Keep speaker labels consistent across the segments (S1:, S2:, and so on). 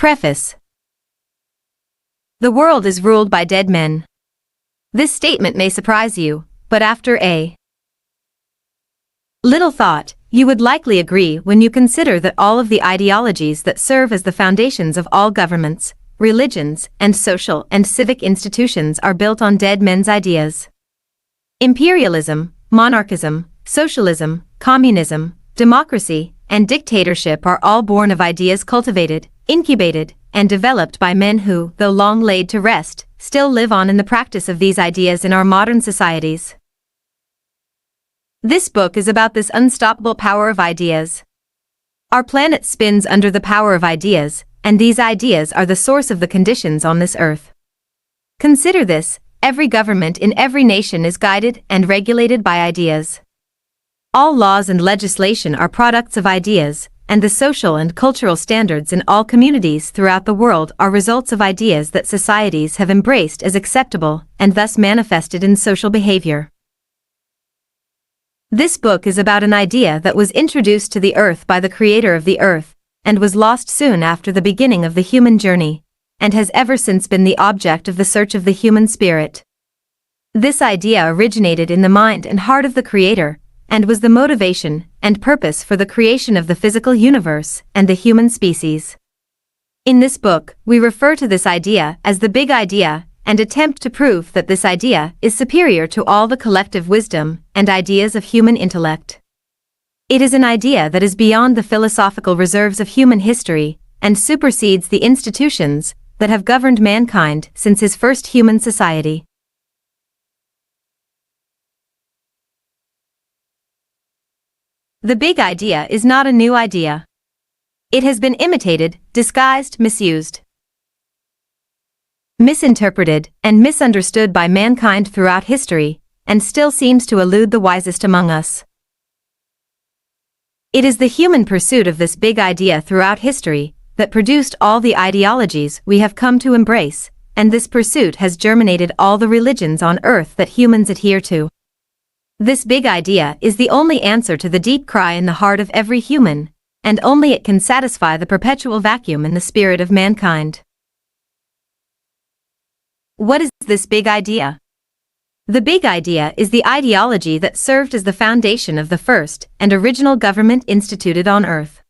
S1: Preface. The world is ruled by dead men. This statement may surprise you, but after a little thought, you would likely agree when you consider that all of the ideologies that serve as the foundations of all governments, religions, and social and civic institutions are built on dead men's ideas. Imperialism, monarchism, socialism, communism, democracy, and dictatorship are all born of ideas cultivated, incubated, and developed by men who, though long laid to rest, still live on in the practice of these ideas in our modern societies. This book is about this unstoppable power of ideas. Our planet spins under the power of ideas, and these ideas are the source of the conditions on this earth. Consider this: every government in every nation is guided and regulated by ideas. All laws and legislation are products of ideas, and the social and cultural standards in all communities throughout the world are results of ideas that societies have embraced as acceptable and thus manifested in social behavior. This book is about an idea that was introduced to the earth by the creator of the earth, and was lost soon after the beginning of the human journey, and has ever since been the object of the search of the human spirit. This idea originated in the mind and heart of the creator, and was the motivation and purpose for the creation of the physical universe and the human species. In this book, we refer to this idea as the Big Idea, and attempt to prove that this idea is superior to all the collective wisdom and ideas of human intellect. It is an idea that is beyond the philosophical reserves of human history, and supersedes the institutions that have governed mankind since his first human society. The Big Idea is not a new idea. It has been imitated, disguised, misused, misinterpreted, and misunderstood by mankind throughout history, and still seems to elude the wisest among us. It is the human pursuit of this big idea throughout history that produced all the ideologies we have come to embrace, and this pursuit has germinated all the religions on earth that humans adhere to. This big idea is the only answer to the deep cry in the heart of every human, and only it can satisfy the perpetual vacuum in the spirit of mankind. What is this big idea? The Big Idea is the ideology that served as the foundation of the first and original government instituted on earth.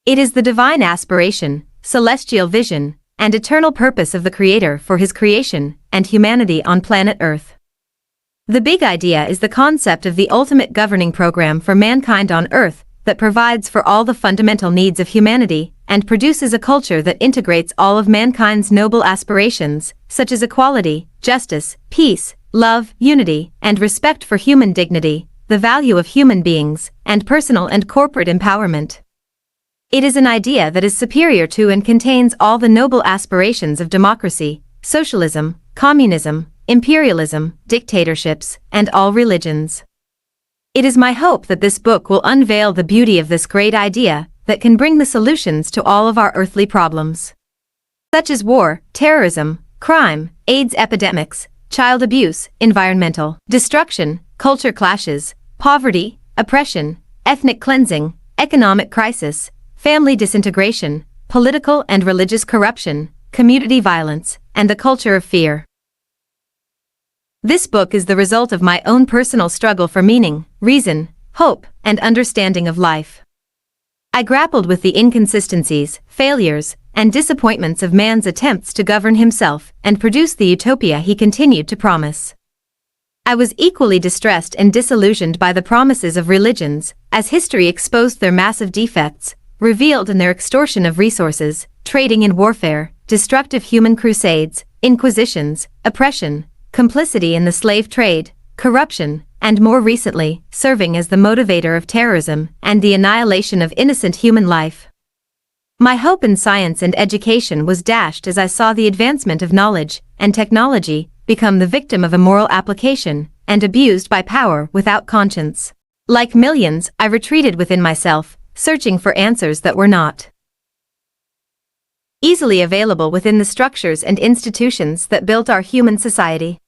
S1: It is the divine aspiration, celestial vision, and eternal purpose of the Creator for His creation and humanity on planet Earth. The Big Idea is the concept of the ultimate governing program for mankind on Earth that provides for all the fundamental needs of humanity and produces a culture that integrates all of mankind's noble aspirations, such as equality, justice, peace, love, unity, and respect for human dignity, the value of human beings, and personal and corporate empowerment. It is an idea that is superior to and contains all the noble aspirations of democracy, socialism, communism, imperialism, dictatorships, and all religions. It is my hope that this book will unveil the beauty of this great idea that can bring the solutions to all of our earthly problems, such as war, terrorism, crime, AIDS epidemics, child abuse, environmental destruction, culture clashes, poverty, oppression, ethnic cleansing, economic crisis, family disintegration, political and religious corruption, community violence, and the culture of fear. This book is the result of my own personal struggle for meaning, reason, hope, and understanding of life. I grappled with the inconsistencies, failures, and disappointments of man's attempts to govern himself and produce the utopia he continued to promise. I was equally distressed and disillusioned by the promises of religions, as history exposed their massive defects, revealed in their extortion of resources, trading in warfare, destructive human crusades, inquisitions, oppression, complicity in the slave trade, corruption, and more recently, serving as the motivator of terrorism and the annihilation of innocent human life. My hope in science and education was dashed as I saw the advancement of knowledge and technology become the victim of immoral application and abused by power without conscience. Like millions, I retreated within myself, searching for answers that were not easily available within the structures and institutions that built our human society.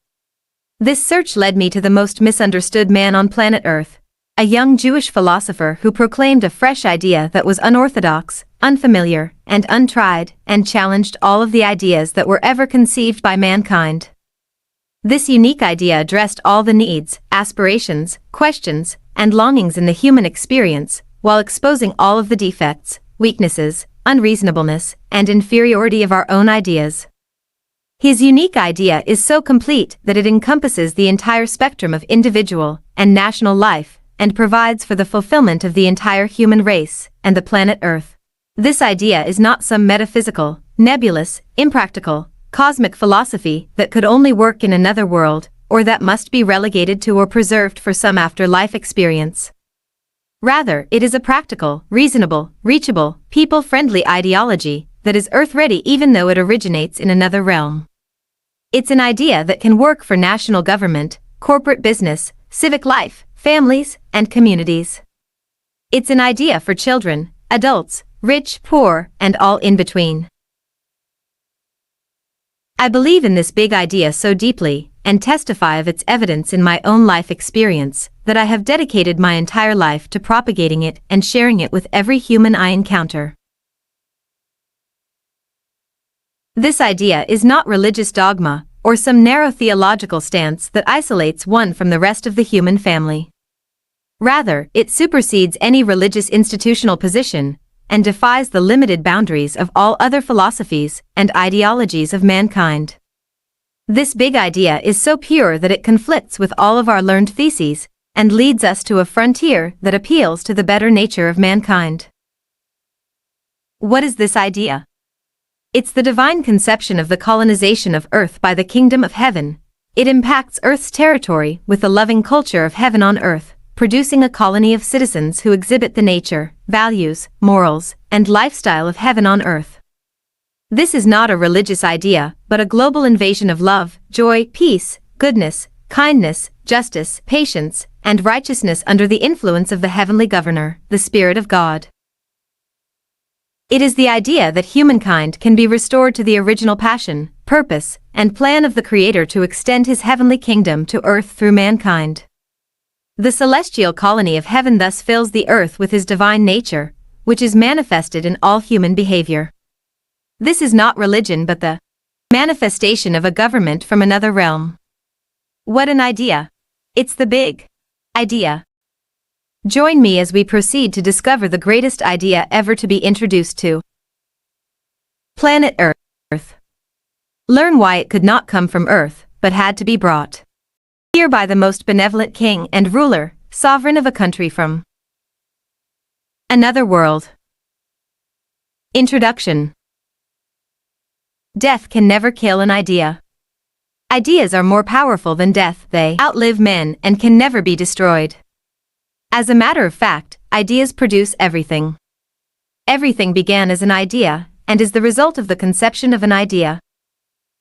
S1: This search led me to the most misunderstood man on planet Earth, a young Jewish philosopher who proclaimed a fresh idea that was unorthodox, unfamiliar, and untried, and challenged all of the ideas that were ever conceived by mankind. This unique idea addressed all the needs, aspirations, questions, and longings in the human experience, while exposing all of the defects, weaknesses, unreasonableness, and inferiority of our own ideas. His unique idea is so complete that it encompasses the entire spectrum of individual and national life, and provides for the fulfillment of the entire human race and the planet Earth. This idea is not some metaphysical, nebulous, impractical, cosmic philosophy that could only work in another world, or that must be relegated to or preserved for some afterlife experience. Rather, it is a practical, reasonable, reachable, people-friendly ideology that is Earth-ready even though it originates in another realm. It's an idea that can work for national government, corporate business, civic life, families, and communities. It's an idea for children, adults, rich, poor, and all in between. I believe in this big idea so deeply, and testify of its evidence in my own life experience, that I have dedicated my entire life to propagating it and sharing it with every human I encounter. This idea is not religious dogma, or some narrow theological stance that isolates one from the rest of the human family. Rather, it supersedes any religious institutional position, and defies the limited boundaries of all other philosophies and ideologies of mankind. This big idea is so pure that it conflicts with all of our learned theses, and leads us to a frontier that appeals to the better nature of mankind. What is this idea? It's the divine conception of the colonization of Earth by the kingdom of heaven. It impacts Earth's territory with the loving culture of heaven on Earth, producing a colony of citizens who exhibit the nature, values, morals, and lifestyle of heaven on Earth. This is not a religious idea, but a global invasion of love, joy, peace, goodness, kindness, justice, patience, and righteousness under the influence of the heavenly governor, the Spirit of God. It is the idea that humankind can be restored to the original passion, purpose, and plan of the Creator to extend His heavenly kingdom to earth through mankind. The celestial colony of heaven thus fills the earth with His divine nature, which is manifested in all human behavior. This is not religion but the manifestation of a government from another realm. What an idea! It's the big idea. Join me as we proceed to discover the greatest idea ever to be introduced to planet Earth. Learn why it could not come from Earth, but had to be brought here by the most benevolent king and ruler, sovereign of a country from another world. Introduction. Death can never kill an idea. Ideas are more powerful than death, they outlive men and can never be destroyed. As a matter of fact, ideas produce everything. Everything began as an idea, and is the result of the conception of an idea.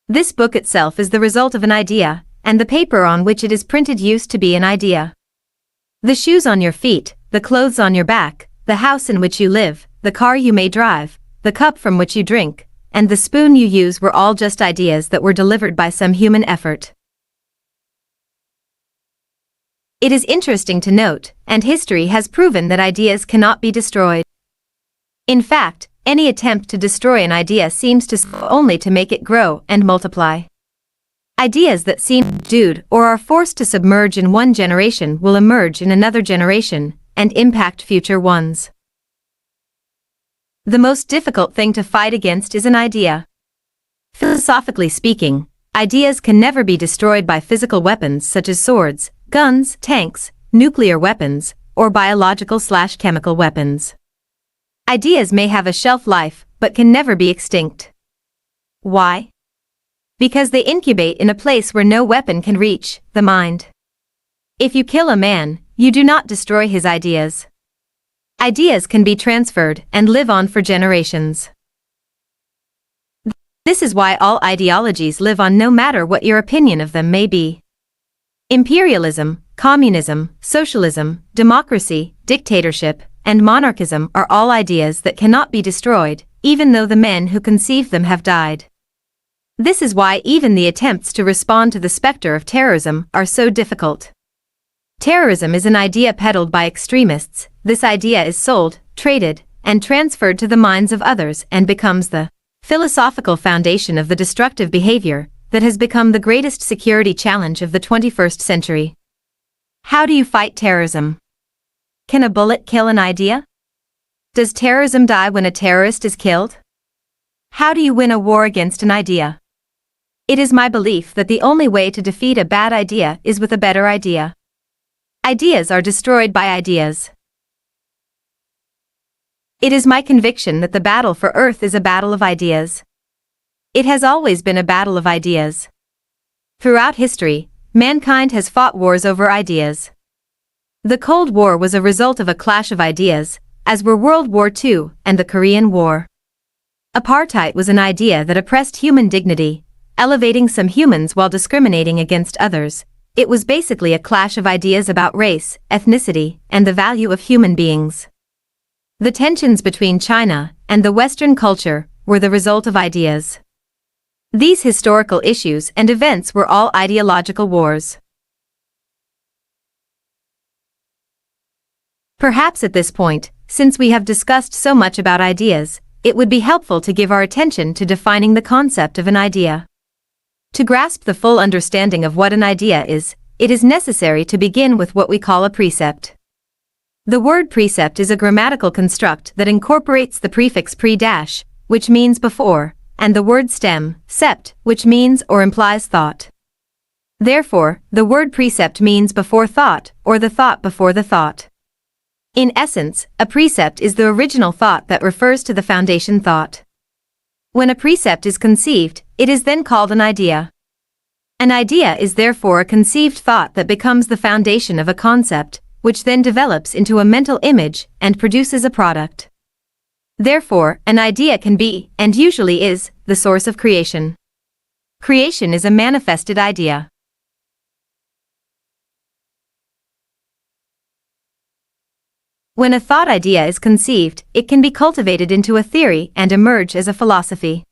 S1: This book itself is the result of an idea, and the paper on which it is printed used to be an idea. The shoes on your feet, the clothes on your back, the house in which you live, the car you may drive, the cup from which you drink, and the spoon you use were all just ideas that were delivered by some human effort. It is interesting to note, and history has proven that ideas cannot be destroyed. In fact, any attempt to destroy an idea seems to serve only to make it grow and multiply. Ideas that seem subdued or are forced to submerge in one generation will emerge in another generation and impact future ones. The most difficult thing to fight against is an idea. Philosophically speaking, ideas can never be destroyed by physical weapons such as swords, guns, tanks, nuclear weapons, or biological/chemical weapons. Ideas may have a shelf life, but can never be extinct. Why? Because they incubate in a place where no weapon can reach, the mind. If you kill a man, you do not destroy his ideas. Ideas can be transferred and live on for generations. This is why all ideologies live on no matter what your opinion of them may be. Imperialism, communism, socialism, democracy, dictatorship, and monarchism are all ideas that cannot be destroyed, even though the men who conceived them have died. This is why even the attempts to respond to the specter of terrorism are so difficult. Terrorism is an idea peddled by extremists. This idea is sold, traded, and transferred to the minds of others and becomes the philosophical foundation of the destructive behavior that has become the greatest security challenge of the 21st century. How do you fight terrorism? Can a bullet kill an idea? Does terrorism die when a terrorist is killed? How do you win a war against an idea? It is my belief that the only way to defeat a bad idea is with a better idea. Ideas are destroyed by ideas. It is my conviction that the battle for Earth is a battle of ideas. It has always been a battle of ideas. Throughout history, mankind has fought wars over ideas. The Cold War was a result of a clash of ideas, as were World War II and the Korean War. Apartheid was an idea that oppressed human dignity, elevating some humans while discriminating against others. It was basically a clash of ideas about race, ethnicity, and the value of human beings. The tensions between China and the Western culture were the result of ideas. These historical issues and events were all ideological wars. Perhaps at this point, since we have discussed so much about ideas, it would be helpful to give our attention to defining the concept of an idea. To grasp the full understanding of what an idea is, it is necessary to begin with what we call a precept. The word precept is a grammatical construct that incorporates the prefix pre-dash, which means before, and the word stem, sept, which means or implies thought. Therefore, the word precept means before thought, or the thought before the thought. In essence, a precept is the original thought that refers to the foundation thought. When a precept is conceived, it is then called an idea. An idea is therefore a conceived thought that becomes the foundation of a concept, which then develops into a mental image and produces a product. Therefore, an idea can be, and usually is, the source of creation. Creation is a manifested idea. When a thought idea is conceived, it can be cultivated into a theory and emerge as a philosophy.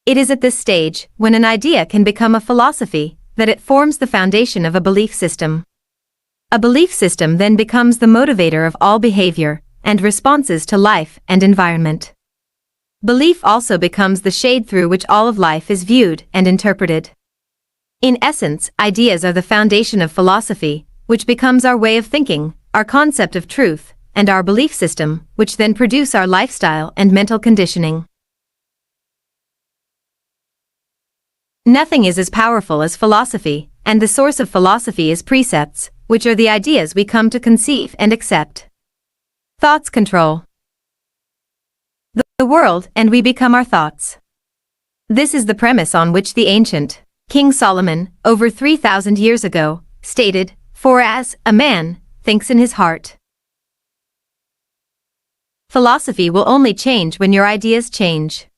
S1: It is at this stage, when an idea can become a philosophy, that it forms the foundation of a belief system. A belief system then becomes the motivator of all behavior and responses to life and environment. Belief also becomes the shade through which all of life is viewed and interpreted. In essence, ideas are the foundation of philosophy, which becomes our way of thinking, our concept of truth, and our belief system, which then produce our lifestyle and mental conditioning. Nothing is as powerful as philosophy, and the source of philosophy is precepts, which are the ideas we come to conceive and accept. Thoughts control the world, and we become our thoughts. This is the premise on which the ancient King Solomon, over 3,000 years ago, stated, "For as a man thinks in his heart." Philosophy will only change when your ideas change.